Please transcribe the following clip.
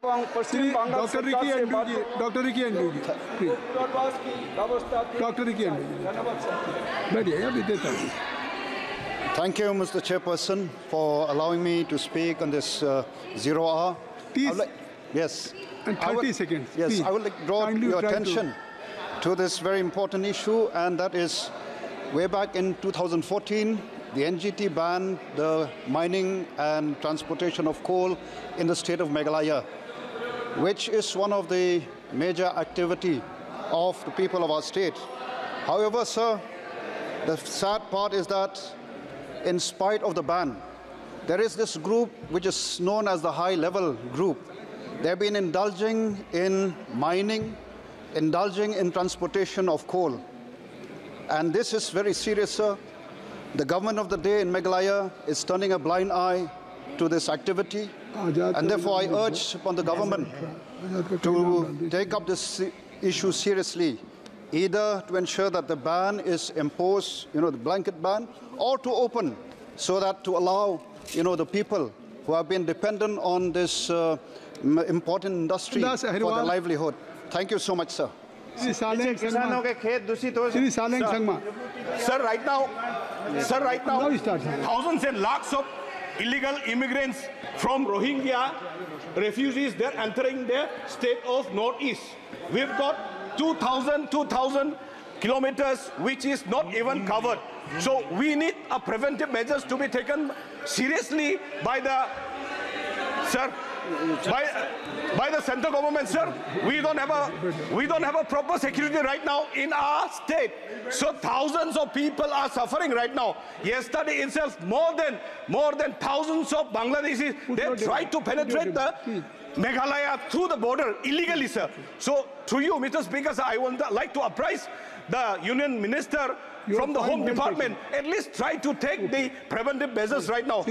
Doctor Ricky Andrew जी, doctor Ricky Andrew जी, doctor Ricky Andrew जी, बैठिए, अभी देता हूँ. Thank you, Mr. Chairperson, for allowing me to speak on this zero hour. Please. Yes. And 30 seconds. Yes, please. I would like to draw your attention to this very important issue, and that is way back in 2014, the NGT banned the mining and transportation of coal in the state of Meghalaya, which is one of the major activity of the people of our state. However, sir, the sad part is that in spite of the ban, there is this group which is known as the high-level group. They've been indulging in mining, indulging in transportation of coal. And this is very serious, sir. The government of the day in Meghalaya is turning a blind eye to this activity. And therefore, I urge upon the government to take up this issue seriously, either to ensure that the ban is imposed, the blanket ban, or to open so that to allow, the people who have been dependent on this important industry for their livelihood. Thank you so much, sir. Sir, right now, thousands and lakhs of illegal immigrants from Rohingya refugees, they're entering the state of Northeast. We've got 2,000 kilometers which is not even covered. So we need a preventive measures to be taken seriously by the by the central government, sir. We don't have a proper security right now in our state. So thousands of people are suffering right now. Yesterday itself, more than thousands of Bangladeshis, they tried to penetrate the Meghalaya through the border illegally, sir. So through you, Mr. Speaker, sir, I would like to apprise the Union Minister from the Home Department, at least try to take the preventive measures right now.